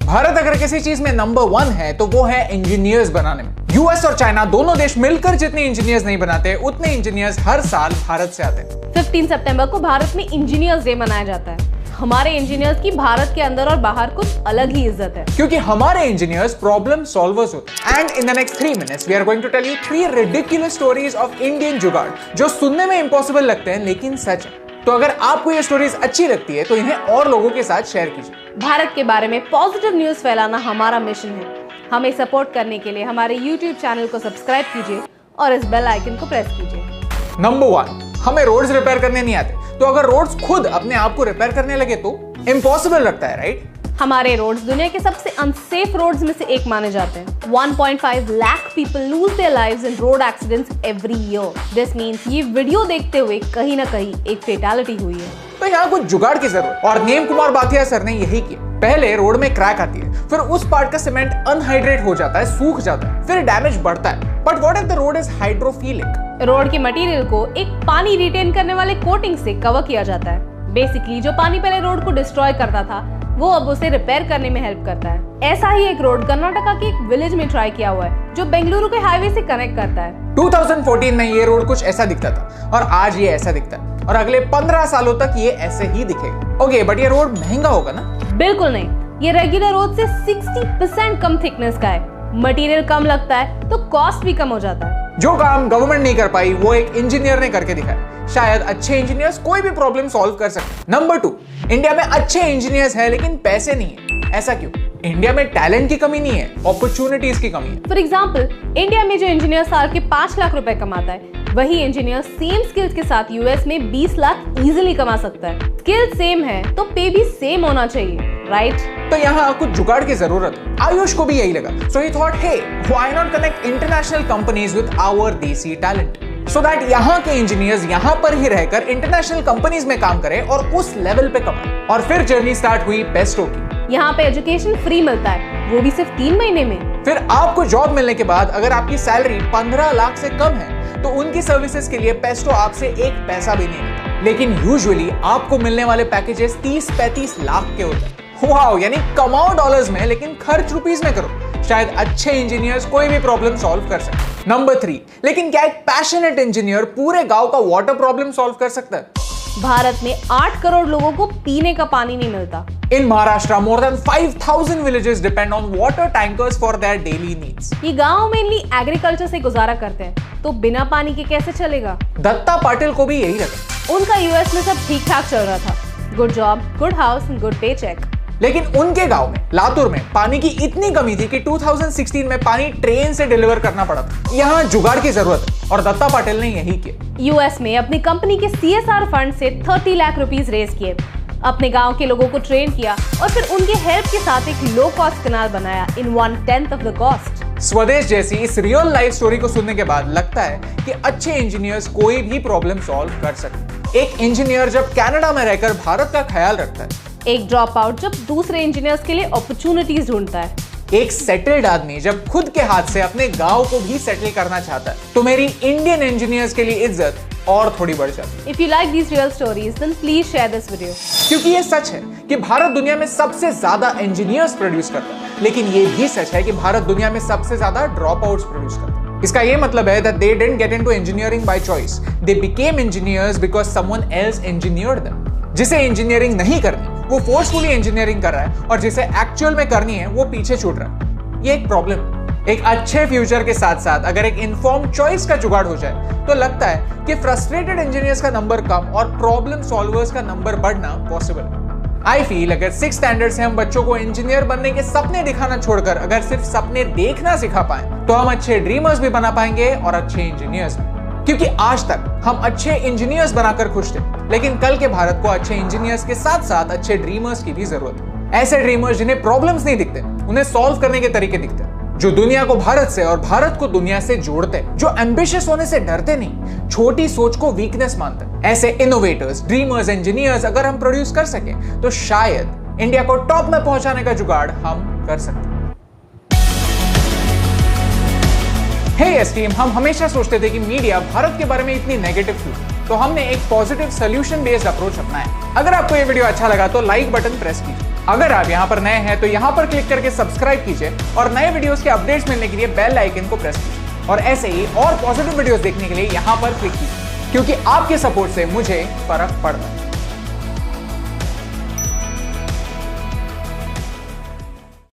भारत अगर किसी चीज में नंबर 1 है तो वो है इंजीनियर्स बनाने में। यूएस और चाइना दोनों देश मिलकर जितने इंजीनियर्स नहीं बनाते उतने इंजीनियर्स हर साल भारत से आते हैं। 15 सितंबर को भारत में इंजीनियर्स डे मनाया जाता है। हमारे इंजीनियर्स की भारत के अंदर और बाहर कुछ अलग ही इज्जत है, क्योंकि हमारे इंजीनियर्स प्रॉब्लम सॉल्वर्स होते हैं। And in the next 3 minutes we are going to tell you 3 ridiculous stories of Indian jugaad जो सुनने में इम्पॉसिबल लगते हैं लेकिन सच है। तो अगर आपको ये स्टोरीज अच्छी लगती है तो इन्हें और लोगों के साथ शेयर कीजिए। भारत के बारे में पॉजिटिव न्यूज फैलाना हमारा मिशन है। हमें सपोर्ट करने के लिए हमारे YouTube चैनल को सब्सक्राइब कीजिए और इस बेल आइकन को प्रेस कीजिए। नंबर 1, हमें रोड्स रिपेयर करने नहीं आते, तो अगर रोड्स खुद अपने आप को रिपेयर करने लगे तो इम्पॉसिबल लगता है, राइट? हमारे रोड्स दुनिया के सबसे अनसेफ रोड्स में से एक माने जाते हैं। 1.5 lakh people lose their lives in road accidents every year. This means ये वीडियो देखते हुए कहीं ना कहीं एक फेटालिटी हुई है। तो यहाँ कुछ जुगाड़ की जरूरत, और नेम कुमार बाथिया सर ने यही किया। पहले रोड में क्रैक आती है, फिर उस पार्ट का सीमेंट अनहाइड्रेट हो जाता है, सूख जाता है, फिर डैमेज बढ़ता है। But what if the road is hydrophilic? Road के मटेरियल को एक पानी रिटेन करने वाले कोटिंग से कवर किया जाता है। बेसिकली जो पानी पहले रोड को डिस्ट्रॉय करता था वो अब उसे रिपेयर करने में हेल्प करता है। ऐसा ही एक रोड कर्नाटका के एक विलेज में ट्राई किया हुआ है जो बेंगलुरु के हाईवे से कनेक्ट करता है। 2014 में ये रोड कुछ ऐसा दिखता था और आज ये ऐसा दिखता है, और अगले 15 सालों तक ये ऐसे ही दिखेगा। ओके, बट ये रोड महंगा होगा ना? बिल्कुल नहीं, ये रेगुलर रोड से 60% कम थिकनेस का है। मटेरियल कम लगता है तो कॉस्ट भी कम हो जाता है। जो काम गवर्नमेंट नहीं कर पाई वो एक इंजीनियर ने करके दिखाया। शायद अच्छे इंजीनियर्स कोई भी प्रॉब्लम सॉल्व कर सकते। नंबर 2, इंडिया में अच्छे इंजीनियर्स हैं लेकिन पैसे नहीं है। ऐसा क्यों? इंडिया में टैलेंट की कमी नहीं है, अपॉर्चुनिटीज की कमी है। फॉर एग्जांपल, इंडिया में जो इंजीनियर साल के 5 लाख रुपए कमाता है, वही इंजीनियर सेम स्किल्स के साथ यूएस में 20 लाख इजीली कमा सकता है। स्किल सेम है तो पे भी सेम होना चाहिए, राइट? तो यहाँ कुछ जुगाड़ की जरूरत है। आयुष को भी यही लगा, so he thought, hey, why not connect international companies with our desi talent, so that यहाँ के इंजीनियर्स यहाँ पर ही रहकर इंटरनेशनल कंपनीज में काम करें और उस लेवल पे कमाएं। और फिर जर्नी स्टार्ट हुई पेस्टो की। यहाँ पे एजुकेशन फ्री मिलता है, वो भी सिर्फ 3 महीने में। फिर आपको जॉब मिलने के बाद अगर आपकी सैलरी 15 लाख से कम है तो उनकी सर्विसेज के लिए पेस्टो आपसे 1 पैसा भी नहीं लेता। लेकिन यूजुअली आपको मिलने वाले पैकेजेस 30-35 लाख के होते हैं। वाओ, यानी कमाओ डॉलर्स में लेकिन खर्च रुपीस में करो। शायद अच्छे इंजीनियर्स कोई भी प्रॉब्लम सॉल्व कर सकते। नंबर 3, लेकिन क्या एक पैशनेट इंजीनियर पूरे गांव का वाटर प्रॉब्लम सॉल्व कर सकता है? भारत में 8 करोड़ लोगों को पीने का पानी नहीं मिलता। In Maharashtra, more than 5,000 villages depend on water tankers for their daily needs. ये गांव मेनली एग्रीकल्चर से गुजारा करते हैं, तो बिना पानी के कैसे चलेगा? दत्ता पाटिल को भी यही लगा। उनका यूएस में सब ठीक ठाक चल रहा था। Good job, good house, good पे चेक। लेकिन उनके गांव में, लातूर में, पानी की इतनी कमी थी कि 2016 में पानी ट्रेन से डिलीवर करना पड़ा था। यहाँ जुगाड़ की जरूरत है और दत्ता पाटिल ने यही किया। यूएस में अपनी कंपनी के CSR फंड से 30 लाख रुपीस रेज किए, अपने गांव के लोगों को ट्रेन किया और फिर उनके हेल्प के साथ एक लो कॉस्ट कैनाल बनाया इन 1/10 ऑफ द कॉस्ट। स्वदेश जैसी इस रियल लाइफ स्टोरी को सुनने के बाद लगता है कि अच्छे इंजीनियर्स कोई भी प्रॉब्लम सॉल्व कर सकते। एक इंजीनियर जब कनाडा में रहकर भारत का ख्याल रखता है, एक ड्रॉप आउट जब दूसरे इंजीनियर्स के लिए अपॉर्चुनिटीज ढूंढता है, एक सेटल्ड आदमी जब खुद के हाथ से अपने गांव को भी सेटल करना चाहता है, तो मेरी इंडियन इंजीनियर्स के लिए इज्जत और थोड़ी बढ़ जाती है। If you like these real stories, then please share this video. क्योंकि ये सच है कि भारत दुनिया में सबसे ज्यादा इंजीनियर्स प्रोड्यूस करता है, लेकिन ये भी सच है कि भारत दुनिया में सबसे ज्यादा ड्रॉप आउट्स प्रोड्यूस करता है। इसका ये मतलब है that they didn't get into engineering by choice. They became engineers because someone else engineered them. जिसे इंजीनियरिंग नहीं करनी वो फोर्सफुली इंजीनियरिंग कर रहा है, और जिसे एक्चुअल में करनी है वो पीछे छूट रहा है। ये एक प्रॉब्लम है। एक अच्छे फ्यूचर के साथ साथ अगर एक इन्फॉर्म चॉइस का जुगाड़ हो जाए तो लगता है कि फ्रस्ट्रेटेड इंजीनियर्स का नंबर कम और प्रॉब्लम सॉल्वर्स का नंबर बढ़ना पॉसिबल है। आई फील अगर 6 स्टैंडर्ड से हम बच्चों को इंजीनियर बनने के सपने दिखाना छोड़कर अगर सिर्फ सपने देखना सिखा पाए तो हम अच्छे ड्रीमर्स भी बना पाएंगे और अच्छे इंजीनियर्स भी। क्योंकि आज तक हम अच्छे इंजीनियर्स बनाकर खुश थे, लेकिन कल के भारत को अच्छे इंजीनियर्स के साथ साथ अच्छे ड्रीमर्स की भी जरूरत है। ऐसे ड्रीमर्स जिन्हें प्रॉब्लम्स नहीं दिखते, उन्हें सॉल्व करने के तरीके दिखते हैं, जो दुनिया को भारत से और भारत को दुनिया से जोड़ते हैं, जो एम्बिशियस होने से डरते नहीं, छोटी सोच को वीकनेस मानते हैं। ऐसे इनोवेटर्स, ड्रीमर्स, इंजीनियर्स अगर हम प्रोड्यूस कर सके तो शायद इंडिया को टॉप में पहुंचाने का जुगाड़ हम कर सकते हैं। हे टीम, हम हमेशा सोचते थे कि मीडिया भारत के बारे में इतनी नेगेटिव थी, तो हमने एक पॉजिटिव सोल्यूशन बेस्ड अप्रोच अपनाया। अगर आपको ये वीडियो अच्छा लगा तो लाइक बटन प्रेस कीजिए। अगर आप यहाँ पर नए हैं तो यहाँ पर क्लिक करके सब्सक्राइब कीजिए और नए वीडियोस के अपडेट्स मिलने के लिए बेल आइकन को प्रेस कीजिए और ऐसे ही और पॉजिटिव वीडियोस देखने के लिए यहाँ पर क्लिक कीजिए, क्योंकि आपके सपोर्ट से मुझे फर्क पड़ता है।